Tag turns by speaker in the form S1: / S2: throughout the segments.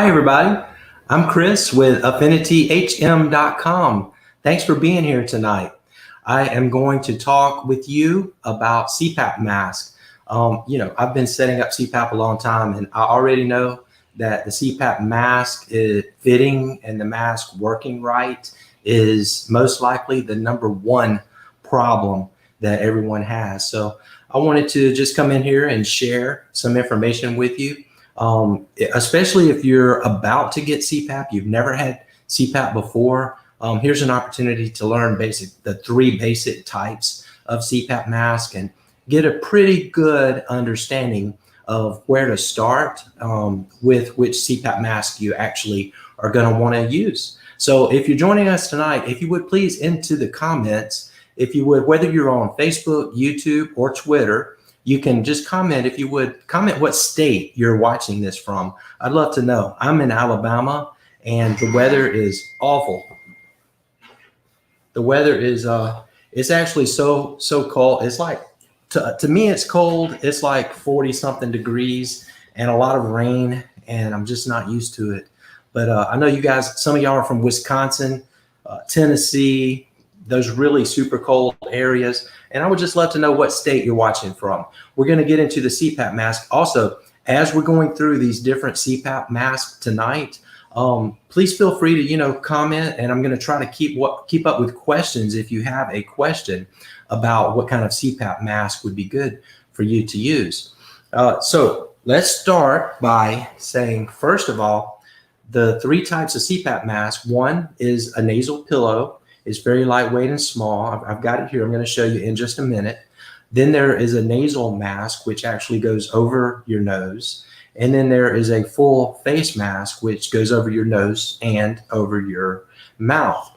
S1: Hi, everybody. I'm Chris with AffinityHM.com. Thanks for being here tonight. I am going to talk with you about Cpap mask. I've been setting up Cpap a long time, and I already know that the Cpap mask is fitting and the mask working right is most likely the number one problem that everyone has. So I wanted to just come in here and share some information with you. Especially if you're about to get Cpap, you've never had Cpap before, here's an opportunity to learn the three basic types of Cpap mask and get a pretty good understanding of where to start with which Cpap mask you actually are going to want to use. So if you're joining us tonight, if you would please into the comments, if you would, whether you're on Facebook, YouTube, or Twitter, you can just comment, if you would, comment what state you're watching this from. I'd love to know. I'm in Alabama and the weather is awful. The weather is, it's actually so cold. It's like, to me, it's cold. It's like 40 something degrees and a lot of rain, and I'm just not used to it. But I know you guys, some of y'all are from Wisconsin, Tennessee, those really super cold areas. And I would just love to know what state you're watching from. We're going to get into the Cpap mask. Also, as we're going through these different Cpap masks tonight, please feel free to, comment, and I'm going to try to keep up with questions if you have a question about what kind of Cpap mask would be good for you to use. So let's start by saying, first of all, the three types of Cpap mask. One is a nasal pillow. It's very lightweight and small. I've got it here. I'm going to show you in just a minute. Then there is a nasal mask, which actually goes over your nose. And then there is a full face mask, which goes over your nose and over your mouth.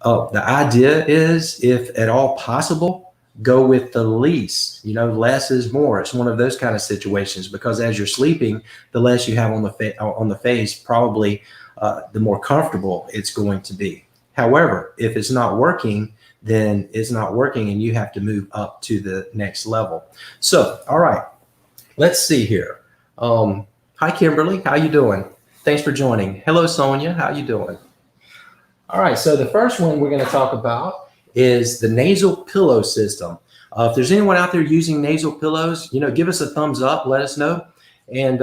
S1: The idea is, if at all possible, go with the least. Less is more. It's one of those kind of situations, because as you're sleeping, the less you have on the face, probably the more comfortable it's going to be. However, if it's not working, then it's not working and you have to move up to the next level. So, all right, let's see here. Hi, Kimberly. How you doing? Thanks for joining. Hello, Sonia. How you doing? All right, so the first one we're going to talk about is the nasal pillow system. If there's anyone out there using nasal pillows, give us a thumbs up. Let us know. And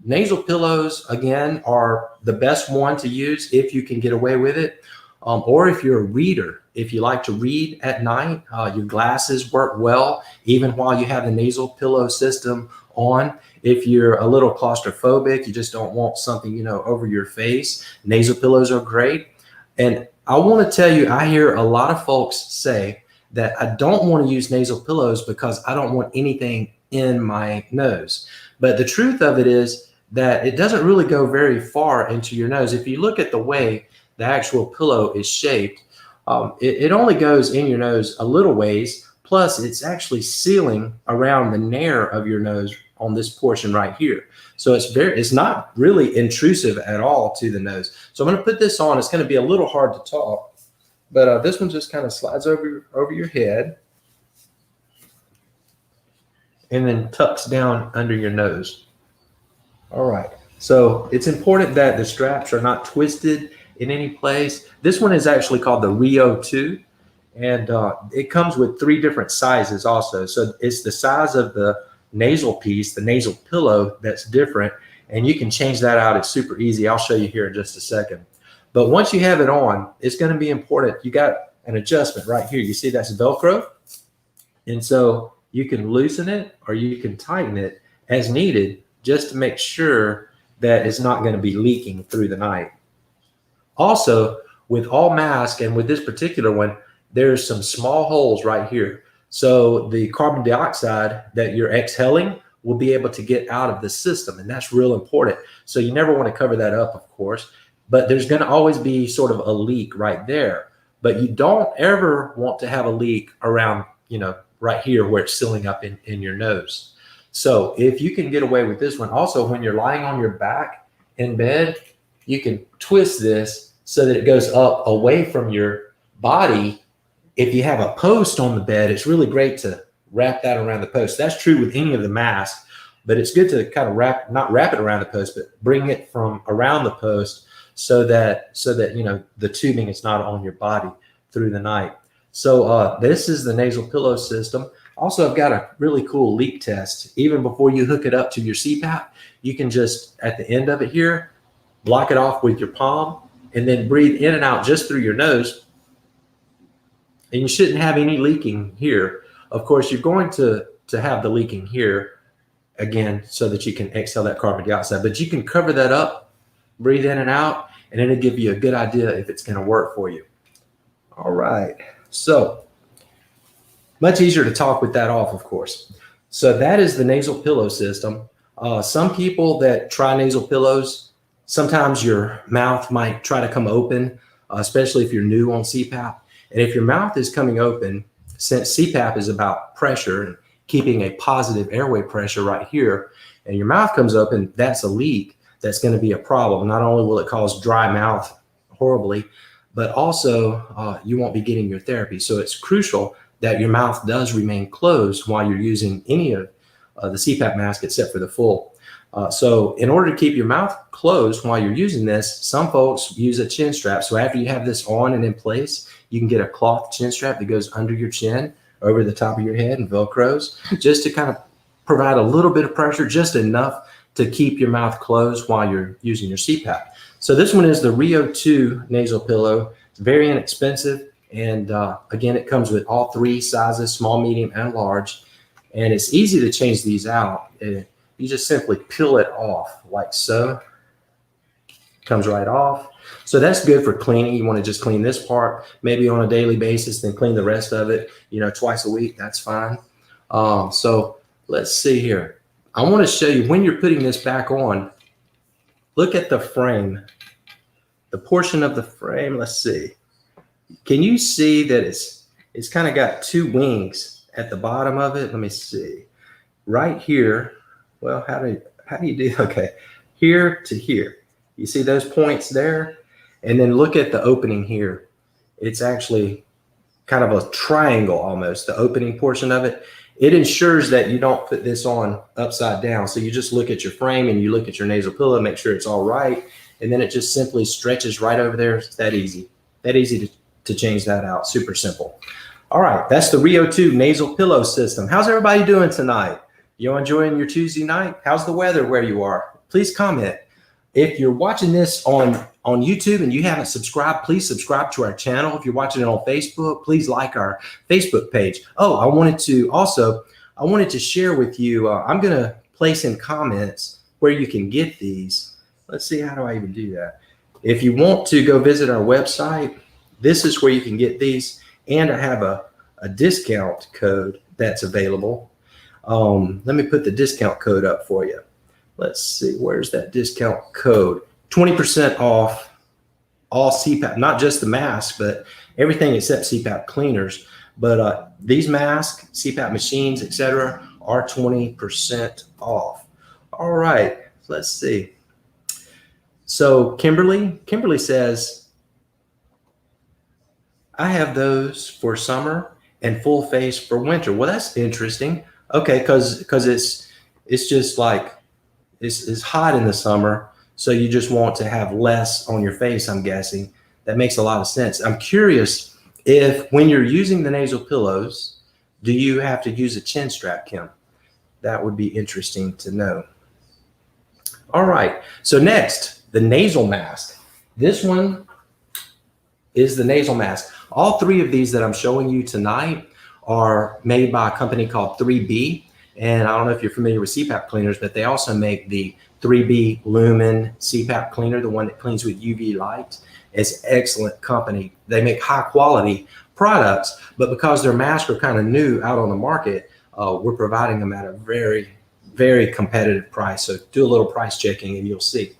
S1: nasal pillows, again, are the best one to use if you can get away with it. Or if you're a reader, if you like to read at night, your glasses work well, even while you have the nasal pillow system on. If you're a little claustrophobic, you just don't want something, over your face, nasal pillows are great. And I want to tell you, I hear a lot of folks say that I don't want to use nasal pillows because I don't want anything in my nose. But the truth of it is that it doesn't really go very far into your nose. If you look at the way the actual pillow is shaped, it only goes in your nose a little ways, plus it's actually sealing around the nair of your nose on this portion right here. So it's not really intrusive at all to the nose. So I'm going to put this on. It's going to be a little hard to talk, but this one just kind of slides over your head and then tucks down under your nose. All right. So it's important that the straps are not twisted in any place. This one is actually called the Rio 2, and it comes with three different sizes also. So it's the size of the nasal piece, the nasal pillow, that's different, and you can change that out. It's super easy. I'll show you here in just a second. But once you have it on, it's going to be important. You got an adjustment right here. You see that's Velcro, and so you can loosen it or you can tighten it as needed, just to make sure that it's not going to be leaking through the night. Also, with all masks, and with this particular one, there's some small holes right here. So the carbon dioxide that you're exhaling will be able to get out of the system, and that's real important. So you never want to cover that up, of course, but there's going to always be sort of a leak right there. But you don't ever want to have a leak around, right here where it's sealing up in your nose. So if you can get away with this one, also when you're lying on your back in bed, you can twist this so that it goes up away from your body. If you have a post on the bed, it's really great to wrap that around the post. That's true with any of the masks, but it's good to kind of not wrap it around the post, but bring it from around the post so that you know the tubing is not on your body through the night. So this is the nasal pillow system. Also, I've got a really cool leak test. Even before you hook it up to your CPAP, you can just, at the end of it here, block it off with your palm and then breathe in and out just through your nose. And you shouldn't have any leaking here. Of course, you're going to have the leaking here, again, so that you can exhale that carbon dioxide. But you can cover that up, breathe in and out, and it'll give you a good idea if it's going to work for you. All right. So much easier to talk with that off, of course. So that is the nasal pillow system. Some people that try nasal pillows, sometimes your mouth might try to come open, especially if you're new on CPAP. And if your mouth is coming open, since CPAP is about pressure and keeping a positive airway pressure right here, and your mouth comes open, that's a leak. That's going to be a problem. Not only will it cause dry mouth horribly, but also you won't be getting your therapy. So it's crucial that your mouth does remain closed while you're using any of the CPAP mask except for the full. So in order to keep your mouth closed while you're using this, some folks use a chin strap. So after you have this on and in place, you can get a cloth chin strap that goes under your chin, over the top of your head and Velcros, just to kind of provide a little bit of pressure, just enough to keep your mouth closed while you're using your CPAP. So this one is the Rio 2 nasal pillow. It's very inexpensive. And again, it comes with all three sizes, small, medium, and large. And it's easy to change these out. You just simply peel it off like so. Comes right off. So that's good for cleaning. You want to just clean this part, maybe on a daily basis, then clean the rest of it, you know, twice a week. That's fine. So let's see here. I want to show you when you're putting this back on, look at the frame, the portion of the frame. Let's see. Can you see that it's kind of got two wings at the bottom of it? Let me see. Right here. Well, how do you do? Okay, here to here. You see those points there? And then look at the opening here. It's actually kind of a triangle almost, the opening portion of it. It ensures that you don't put this on upside down. So you just look at your frame and you look at your nasal pillow, make sure it's all right. And then it just simply stretches right over there. It's that easy. That easy to change that out. Super simple. All right, that's the Rio 2 nasal pillow system. How's everybody doing tonight? You enjoying your Tuesday night? How's the weather where you are? Please comment. If you're watching this on YouTube and you haven't subscribed, please subscribe to our channel. If you're watching it on Facebook, please like our Facebook page. Oh, I wanted to share with you, I'm going to place in comments where you can get these. Let's see, how do I even do that? If you want to go visit our website, this is where you can get these. And I have a discount code that's available. Let me put the discount code up for you. Let's see, where's that discount code? 20% off all CPAP, not just the mask, but everything except CPAP cleaners. But these masks, CPAP machines, etc., are 20% off. All right, let's see. So Kimberly says, I have those for summer and full face for winter. Well, that's interesting. Okay, because it's just like it's hot in the summer, so you just want to have less on your face, I'm guessing. That makes a lot of sense. I'm curious if when you're using the nasal pillows, do you have to use a chin strap, Kim? That would be interesting to know. All right, so next, the nasal mask. This one is the nasal mask. All three of these that I'm showing you tonight are made by a company called 3B. And I don't know if you're familiar with CPAP cleaners, but they also make the 3B Lumen CPAP cleaner, the one that cleans with UV light. It's an excellent company. They make high quality products, but because their masks are kind of new out on the market, we're providing them at a very, very competitive price. So do a little price checking and you'll see.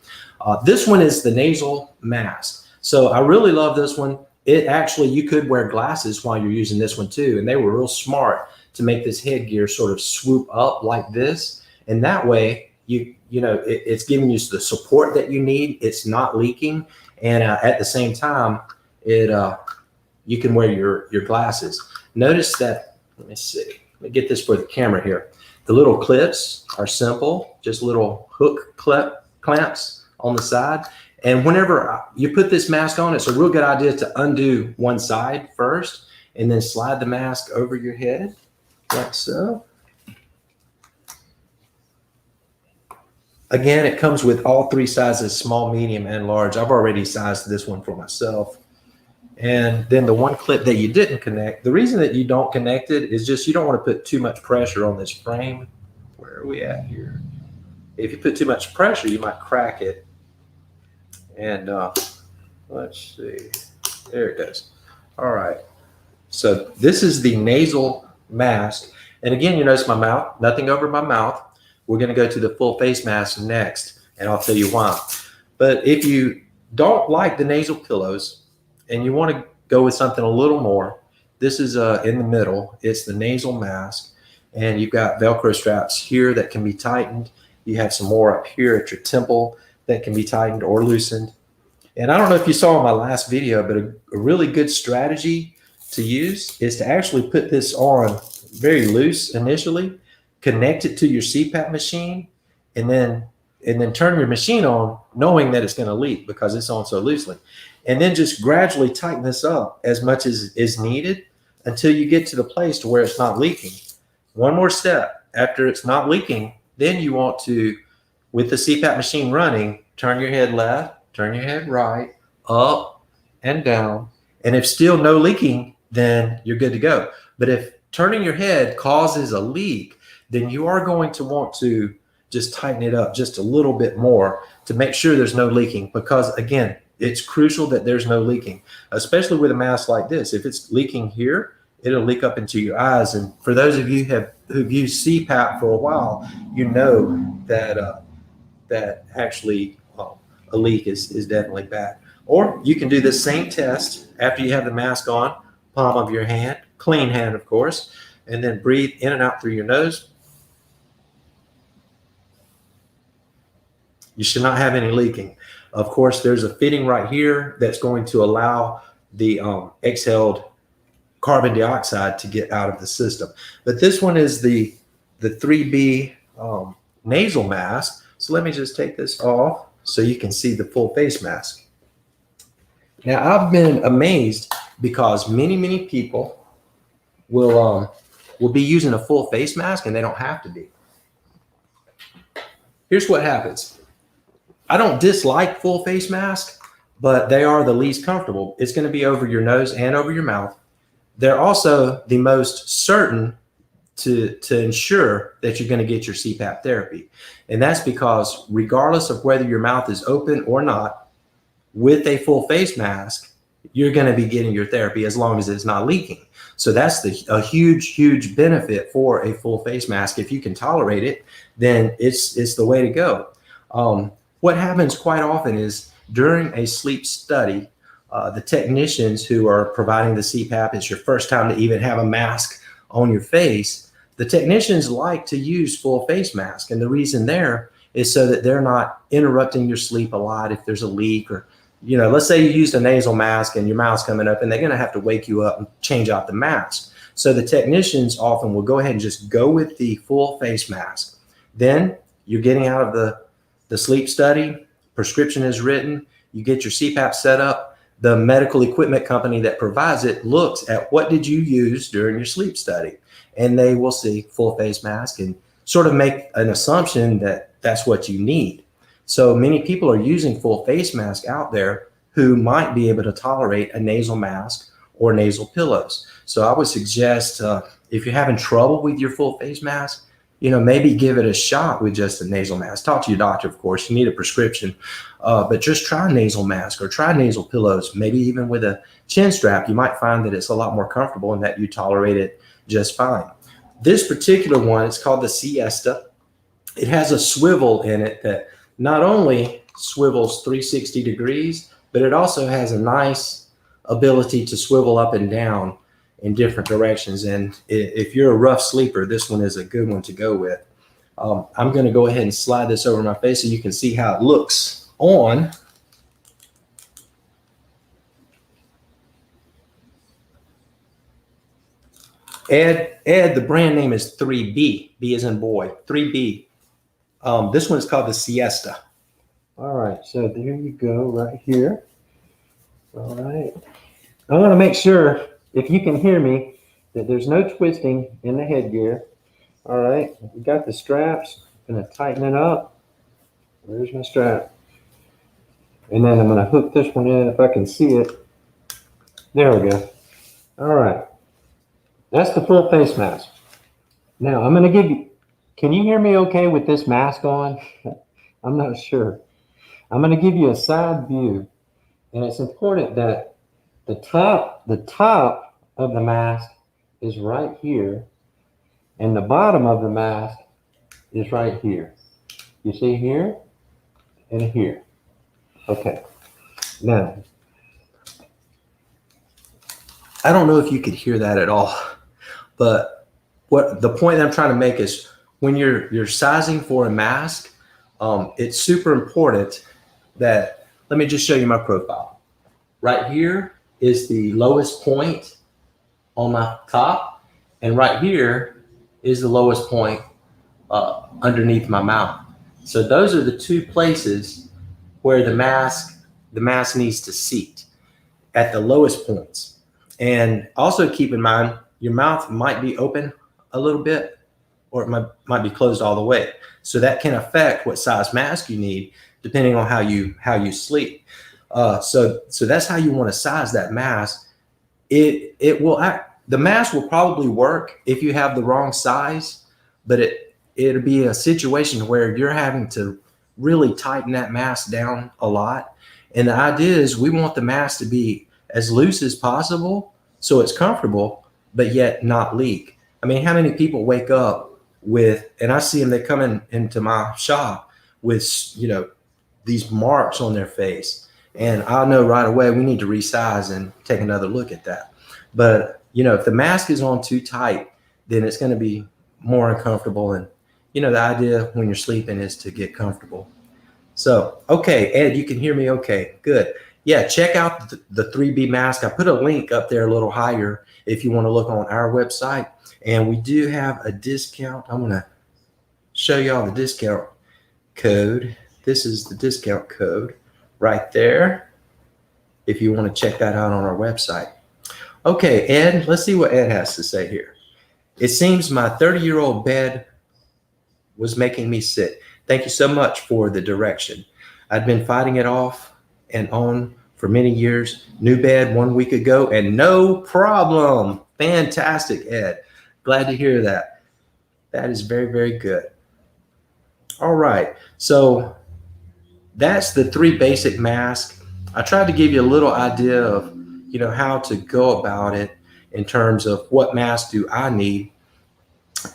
S1: This one is the nasal mask. So I really love this one. It actually, you could wear glasses while you're using this one too. And they were real smart to make this headgear sort of swoop up like this. And that way, you know, it's giving you the support that you need. It's not leaking. And at the same time, you can wear your glasses. Notice that, let me see, let me get this for the camera here. The little clips are simple, just little hook clamps on the side. And whenever you put this mask on, it's a real good idea to undo one side first and then slide the mask over your head like so. Again, it comes with all three sizes, small, medium, and large. I've already sized this one for myself. And then the one clip that you didn't connect, the reason that you don't connect it is just you don't want to put too much pressure on this frame. Where are we at here? If you put too much pressure, you might crack it. And let's see, there it goes. All right, so this is the nasal mask. And again, you notice my mouth, nothing over my mouth. We're gonna go to the full face mask next, and I'll tell you why. But if you don't like the nasal pillows and you wanna go with something a little more, this is in the middle. It's the nasal mask, and you've got Velcro straps here that can be tightened. You have some more up here at your temple that can be tightened or loosened. And I don't know if you saw in my last video, but a really good strategy to use is to actually put this on very loose initially, connect it to your Cpap machine, and then turn your machine on knowing that it's going to leak because it's on so loosely. And then just gradually tighten this up as much as is needed until you get to the place to where it's not leaking. One more step. After it's not leaking, then you want to, with the Cpap machine running, turn your head left, turn your head right, up and down. And if still no leaking, then you're good to go. But if turning your head causes a leak, then you are going to want to just tighten it up just a little bit more to make sure there's no leaking. Because again, it's crucial that there's no leaking, especially with a mask like this. If it's leaking here, it'll leak up into your eyes. And for those of you who've used Cpap for a while, you know that that actually a leak is definitely bad. Or you can do the same test after you have the mask on, palm of your hand, clean hand, of course, and then breathe in and out through your nose. You should not have any leaking. Of course, there's a fitting right here that's going to allow the exhaled carbon dioxide to get out of the system. But this one is the 3B nasal mask. So let me just take this off so you can see the full face mask. Now, I've been amazed because many people will be using a full face mask and they don't have to be. Here's what happens. I don't dislike full face masks, but they are the least comfortable. It's going to be over your nose and over your mouth. They're also the most certain to ensure that you're going to get your Cpap therapy. And that's because regardless of whether your mouth is open or not, with a full face mask, you're going to be getting your therapy as long as it's not leaking. So that's a huge benefit for a full face mask. If you can tolerate it, then it's the way to go. What happens quite often is during a sleep study, the technicians who are providing the Cpap, it's your first time to even have a mask on your face, the technicians like to use full face mask. And the reason there is so that they're not interrupting your sleep a lot if there's a leak, or, you know, let's say you used a nasal mask and your mouth's coming up and they're going to have to wake you up and change out the mask. So the technicians often will go ahead and just go with the full face mask. Then you're getting out of the sleep study, prescription is written, you get your Cpap set up. The medical equipment company that provides it looks at what did you use during your sleep study, and they will see full face mask and sort of make an assumption that that's what you need. So many people are using full face mask out there who might be able to tolerate a nasal mask or nasal pillows. So I would suggest if you're having trouble with your full face mask, you know, maybe give it a shot with just a nasal mask. Talk to your doctor, of course. You need a prescription, but just try nasal mask or try nasal pillows. Maybe even with a chin strap, you might find that it's a lot more comfortable and that you tolerate it just fine. This particular one, it's called the Siesta. It has a swivel in it that not only swivels 360 degrees, but it also has a nice ability to swivel up and down in different directions. And if you're a rough sleeper, this one is a good one to go with. I'm going to go ahead and slide this over my face so you can see how it looks on. Ed, the brand name is 3B. B as in boy, 3B. This one is called the Siesta. All right, so there you go, right here. All right. I want to make sure, if you can hear me, that there's no twisting in the headgear. All right, we got the straps. I'm going to tighten it up. Where's my strap? And then I'm going to hook this one in if I can see it. There we go. All right. That's the full face mask. Now I'm going to give you, can you hear me okay with this mask on? I'm not sure. I'm going to give you a side view. And it's important that the top of the mask is right here. And the bottom of the mask is right here. You see here and here. Okay. Now, I don't know if you could hear that at all, but what the point I'm trying to make is when you're sizing for a mask, it's super important that, let me just show you my profile. Right here is the lowest point on my top, and right here is the lowest point underneath my mouth. So those are the two places where the mask needs to seat at the lowest points. And also keep in mind, your mouth might be open a little bit, or it might be closed all the way. So that can affect what size mask you need, depending on how you sleep. So that's how you want to size that mask. The mask will probably work if you have the wrong size, but it'll be a situation where you're having to really tighten that mask down a lot. And the idea is we want the mask to be as loose as possible so it's comfortable, but yet not leak. I mean, how many people wake up with, and I see them, they come into my shop with, these marks on their face. And I know right away we need to resize and take another look at that. But, if the mask is on too tight, then it's going to be more uncomfortable. And, the idea when you're sleeping is to get comfortable. So, okay, Ed, you can hear me okay. Good. Yeah, check out the 3B mask. I put a link up there a little higher if you want to look on our website. And we do have a discount. I'm going to show y'all the discount code. This is the discount code right there if you want to check that out on our website. Okay, Ed, let's see what Ed has to say here. It seems my 30-year-old bed was making me sick. Thank you so much for the direction. I'd been fighting it off and on for many years. New bed 1 week ago and no problem. Fantastic, Ed. Glad to hear that. That is very, very good. All right, so that's the 3 basic masks. I tried to give you a little idea of, how to go about it in terms of what mask do I need.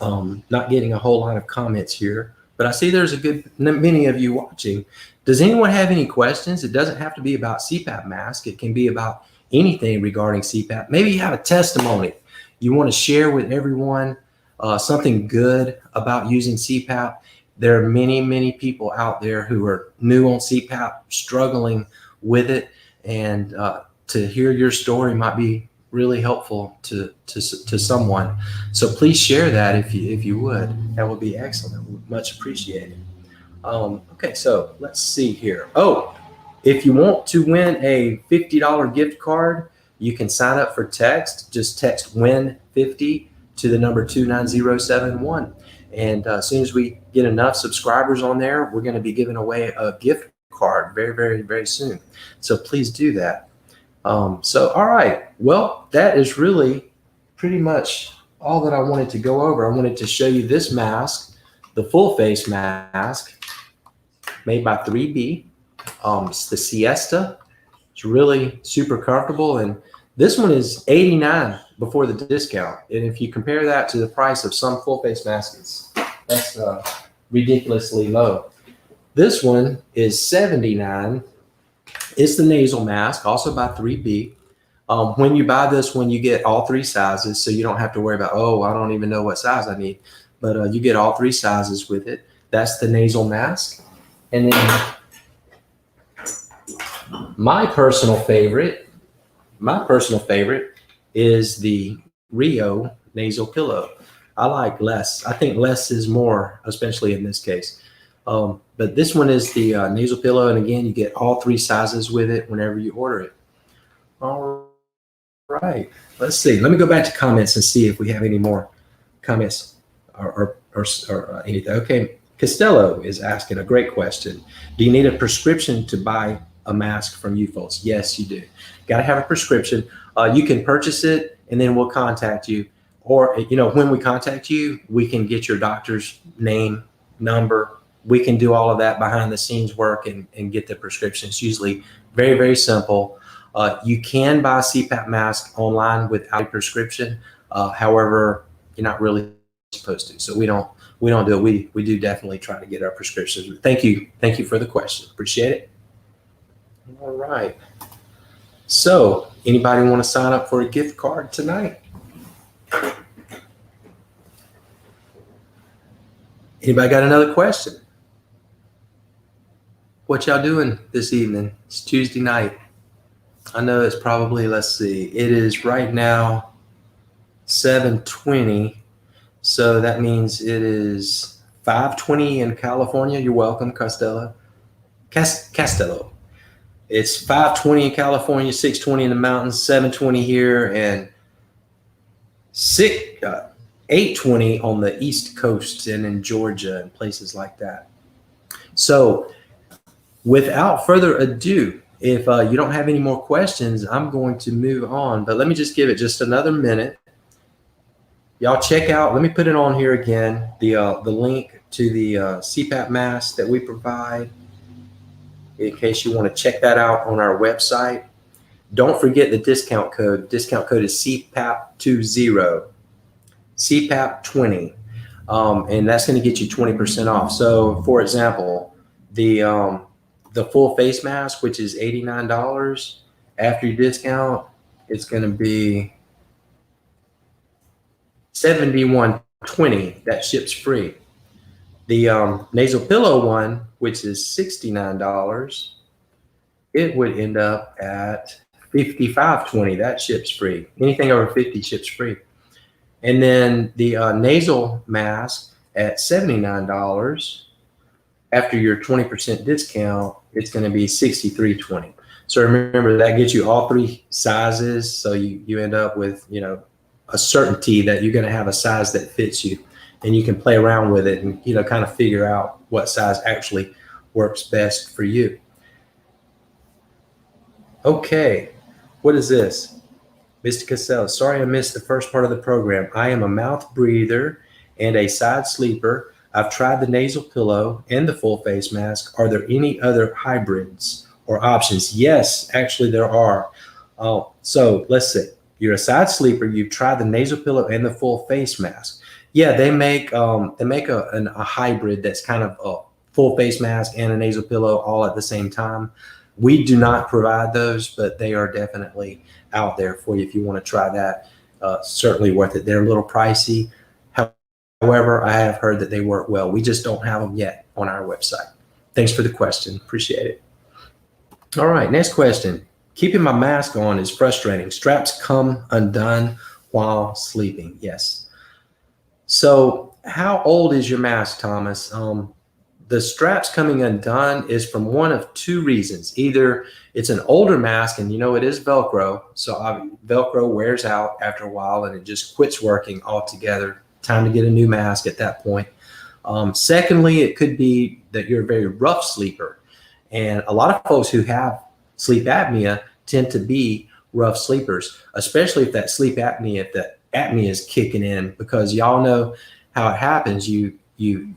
S1: Not getting a whole lot of comments here, but I see there's a good many of you watching. Does anyone have any questions? It doesn't have to be about CPAP mask. It can be about anything regarding CPAP. Maybe you have a testimony you want to share with everyone, something good about using CPAP. There are many, many people out there who are new on CPAP, struggling with it, and to hear your story might be really helpful to someone. So please share that if you would. That would be excellent. Much appreciated. Okay, so let's see here. Oh, if you want to win a $50 gift card, you can sign up for text. Just text WIN50 to the number 29071. And as soon as we get enough subscribers on there, we're going to be giving away a gift card very, very, very soon. So please do that. So, all right. Well, that is really pretty much all that I wanted to go over. I wanted to show you this mask, the full face mask made by 3B. It's the Siesta. It's really super comfortable. And this one is $89 before the discount. And if you compare that to the price of some full face masks, that's ridiculously low. This one is $79. It's the nasal mask, also by 3B. When you buy this one, you get all 3 sizes, so you don't have to worry about, I don't even know what size I need. But you get all 3 sizes with it. That's the nasal mask. And then my personal favorite is the Rio nasal pillow. I like less. I think less is more, especially in this case. But this one is the nasal pillow. And again, you get all 3 sizes with it whenever you order it. All right. Let's see. Let me go back to comments and see if we have any more comments or anything. Okay. Costello is asking a great question. Do you need a prescription to buy a mask from UFOs? Yes, you do. Got to have a prescription. You can purchase it and then we'll contact you. Or, when we contact you, we can get your doctor's name, number. We can do all of that behind the scenes work and get the prescription. It's usually very, very simple. You can buy a Cpap mask online without a prescription. However, you're not really supposed to. So we don't do it. We do definitely try to get our prescriptions. Thank you for the question. Appreciate it. All right. So anybody want to sign up for a gift card tonight? Anybody got another question? What y'all doing this evening? It's Tuesday night. I know it's probably, let's see, it is right now 7:20. So that means it is 5:20 in California. You're welcome, Costello. Castello. It's 5:20 in California, 6:20 in the mountains, 7:20 here, and 8:20 on the East Coast and in Georgia and places like that. So without further ado, if you don't have any more questions, I'm going to move on. But let me just give it just another minute. Y'all check out, let me put it on here again, the link to the Cpap mask that we provide in case you want to check that out on our website. Don't forget the discount code. Discount code is Cpap20. Cpap20, and that's going to get you 20% off. So, for example, the full face mask, which is $89, after your discount, it's going to be $71.20. That ships free. The nasal pillow one, which is $69, it would end up at $55.20. That ships free. Anything over 50 ships free. And then the nasal mask at $79. After your 20% discount, it's going to be $63.20. So remember, that gets you all 3 sizes. So you end up with, a certainty that you're going to have a size that fits you, and you can play around with it and, kind of figure out what size actually works best for you. Okay. What is this? Mr. Cassell, sorry I missed the first part of the program. I am a mouth breather and a side sleeper. I've tried the nasal pillow and the full face mask. Are there any other hybrids or options? Yes, actually there are. So let's see. You're a side sleeper. You've tried the nasal pillow and the full face mask. Yeah, they make a hybrid that's kind of a full face mask and a nasal pillow all at the same time. We do not provide those, but they are definitely out there for you if you want to try that. Certainly worth it. They're a little pricey. However, I have heard that they work well. We just don't have them yet on our website. Thanks for the question. Appreciate it. All right, next question. Keeping my mask on is frustrating. Straps come undone while sleeping. Yes. So how old is your mask, Thomas? The straps coming undone is from one of 2 reasons. Either it's an older mask and it is Velcro. So Velcro wears out after a while and it just quits working altogether. Time to get a new mask at that point. Secondly, it could be that you're a very rough sleeper. And a lot of folks who have sleep apnea tend to be rough sleepers, especially if that sleep apnea, if the apnea is kicking in, because y'all know how it happens. If you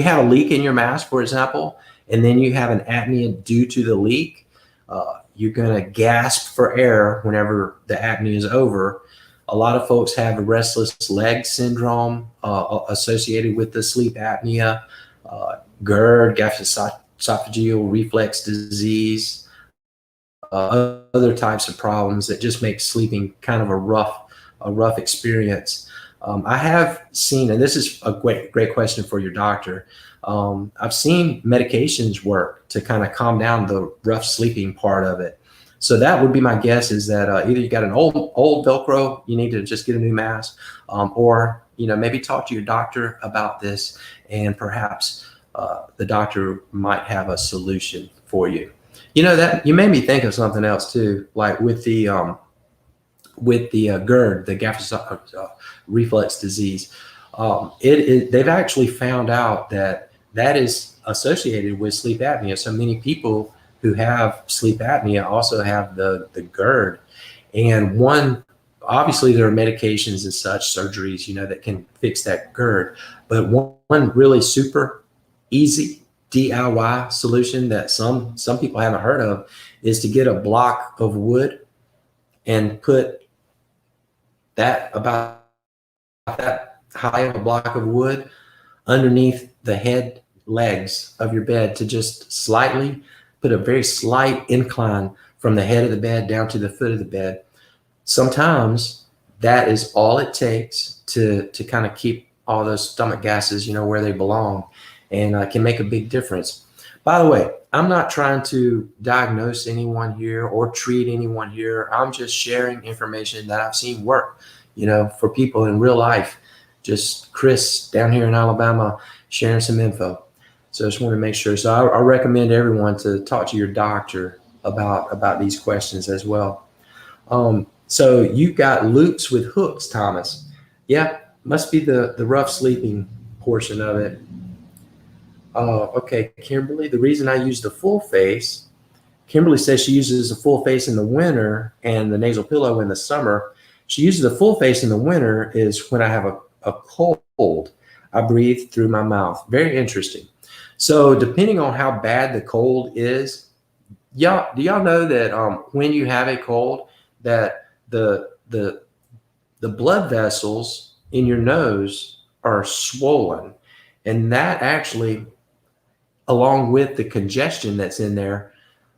S1: have a leak in your mask, for example, and then you have an apnea due to the leak, you're going to gasp for air whenever the apnea is over. A lot of folks have a restless leg syndrome associated with the sleep apnea, GERD, gastroesophageal reflux disease, other types of problems that just make sleeping kind of a rough experience. I have seen, and this is a great question for your doctor. I've seen medications work to kind of calm down the rough sleeping part of it. So that would be my guess, is that either you got an old Velcro, you need to just get a new mask, or maybe talk to your doctor about this, and perhaps the doctor might have a solution for you. That you made me think of something else too, like with the GERD, the gastroesophageal reflux disease. They've actually found out that is associated with sleep apnea. So many people who have sleep apnea also have the GERD. And obviously there are medications and such, surgeries, that can fix that GERD. But one really super easy DIY solution that some people haven't heard of is to get a block of wood and put that about that high of a block of wood underneath the head legs of your bed, to just slightly put a very slight incline from the head of the bed down to the foot of the bed. Sometimes that is all it takes to kind of keep all those stomach gases, where they belong, and can make a big difference. By the way, I'm not trying to diagnose anyone here or treat anyone here. I'm just sharing information that I've seen work, for people in real life. Just Chris down here in Alabama sharing some info. So I just want to make sure. So I recommend everyone to talk to your doctor about these questions as well. So you've got loops with hooks, Thomas. Yeah, must be the rough sleeping portion of it. Okay, Kimberly, the reason I use the full face, Kimberly says she uses a full face in the winter and the nasal pillow in the summer. She uses the full face in the winter is when I have a cold. I breathe through my mouth. Very interesting. So depending on how bad the cold is, do y'all know that when you have a cold, that the blood vessels in your nose are swollen, and that actually, along with the congestion that's in there,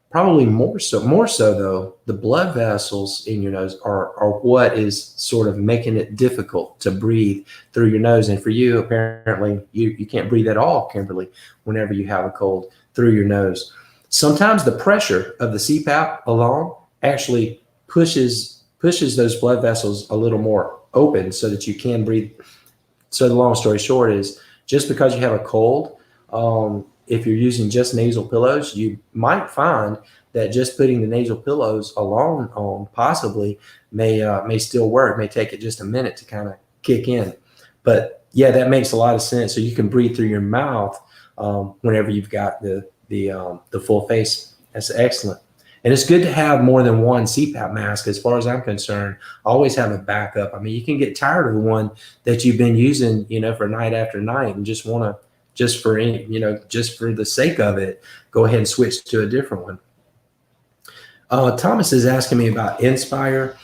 S1: probably more so though, the blood vessels in your nose are what is sort of making it difficult to breathe through your nose. And for you, apparently, you can't breathe at all, Kimberly, whenever you have a cold through your nose. Sometimes the pressure of the CPAP alone actually pushes those blood vessels a little more open so that you can breathe. So the long story short is, just because you have a cold, if you're using just nasal pillows, you might find that just putting the nasal pillows alone on possibly may still work. May take it just a minute to kind of kick in. But yeah, that makes a lot of sense. So you can breathe through your mouth whenever you've got the full face. That's excellent. And it's good to have more than one CPAP mask. As far as I'm concerned, always have a backup. I mean, you can get tired of the one that you've been using, for night after night, and just want to, just for the sake of it, go ahead and switch to a different one. Thomas is asking me about Inspire.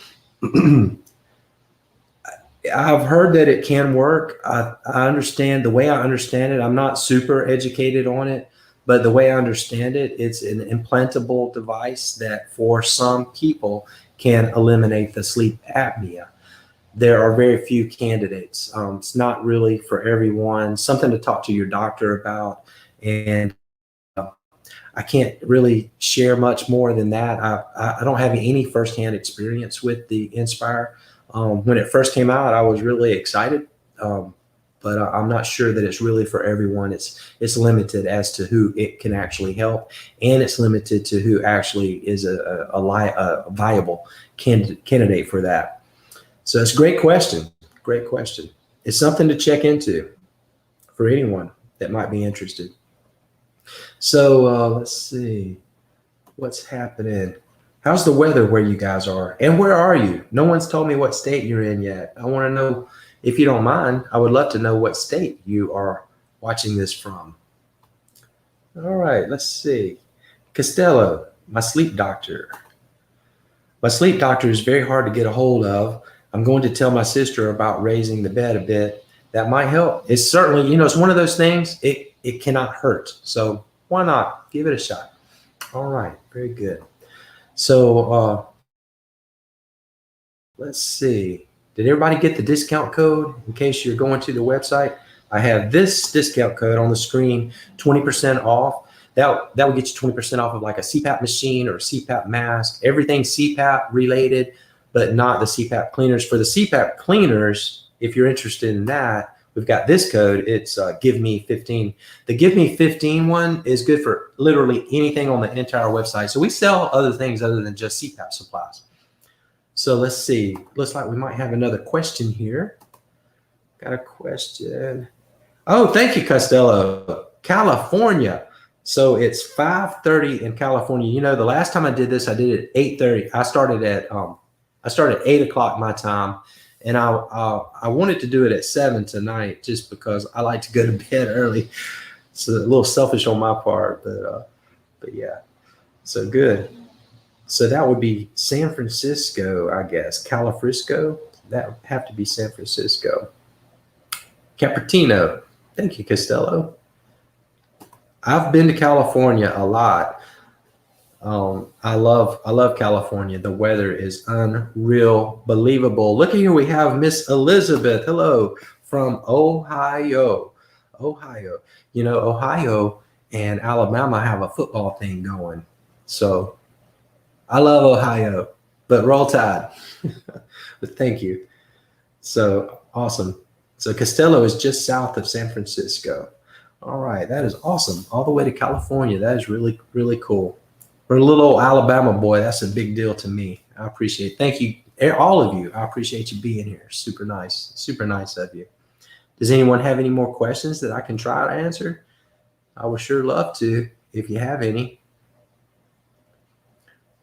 S1: I've heard that it can work. I understand, the way I understand it, I'm not super educated on it, but the way I understand it, it's an implantable device that for some people can eliminate the sleep apnea. There are very few candidates. It's not really for everyone. Something to talk to your doctor about. And I can't really share much more than that. I don't have any firsthand experience with the Inspire. When it first came out, I was really excited, but I'm not sure that it's really for everyone. It's limited as to who it can actually help, and it's limited to who actually is a viable candidate for that. So it's a great question. Great question. It's something to check into for anyone that might be interested. So let's see what's happening. How's the weather where you guys are? And where are you? No one's told me what state you're in yet. I want to know, if you don't mind, I would love to know what state you are watching this from. All right, let's see. Costello, my sleep doctor. My sleep doctor is very hard to get a hold of. I'm going to tell my sister about raising the bed a bit. That might help. It's certainly, it's one of those things, it cannot hurt. So why not? Give it a shot. All right, very good. So let's see. Did everybody get the discount code in case you're going to the website? I have this discount code on the screen, 20% off. that will get you 20% off of like a CPAP machine or a CPAP mask, everything CPAP related, but not the CPAP cleaners. For the CPAP cleaners, if you're interested in that, we've got this code. It's give me 15. The give me 15 one is good for literally anything on the entire website. So we sell other things other than just CPAP supplies. So let's see. Looks like we might have another question here. Got a question. Oh, thank you, Costello. California. So it's 5:30 in California. You know, the last time I did this, I did it at 8:30. I started at 8 o'clock my time, and I wanted to do it at 7 tonight just because I like to go to bed early. It's a little selfish on my part, but yeah. So good. So that would be San Francisco, I guess. Califrisco. That would have to be San Francisco. Capertino. Thank you, Costello. I've been to California a lot. I love California. The weather is unreal, believable. Look at here, we have Miss Elizabeth. Hello, from Ohio. Ohio. You know, Ohio and Alabama have a football thing going. So I love Ohio, but roll tide. But thank you. So awesome. So Costello is just south of San Francisco. All right, that is awesome. All the way to California. That is really, really cool. For a little old Alabama boy, that's a big deal to me. I appreciate it. Thank you, all of you. I appreciate you being here. Super nice of you. Does anyone have any more questions that I can try to answer? I would sure love to if you have any.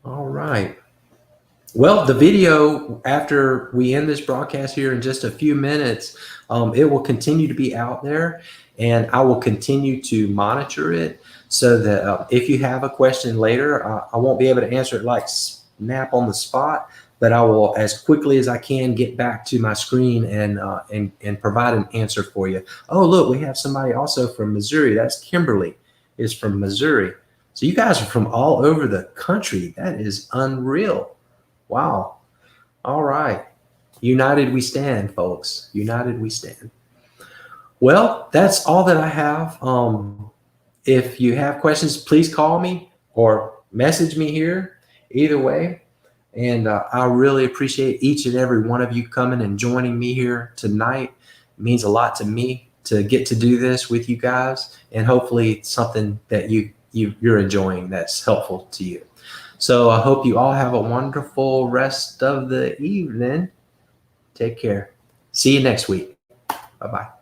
S1: All right. Well, the video, after we end this broadcast here in just a few minutes, it will continue to be out there, and I will continue to monitor it so that if you have a question later, I won't be able to answer it like snap on the spot, but I will, as quickly as I can, get back to my screen and provide an answer for you. Oh, look, we have somebody also from Missouri. That's Kimberly is from Missouri. So you guys are from all over the country. That is unreal. Wow. All right. United we stand, folks. United we stand. Well, that's all that I have. If you have questions, please call me or message me here. Either way. And I really appreciate each and every one of you coming and joining me here tonight. It means a lot to me to get to do this with you guys. And hopefully it's something that you're enjoying that's helpful to you. So I hope you all have a wonderful rest of the evening. Take care. See you next week. Bye-bye.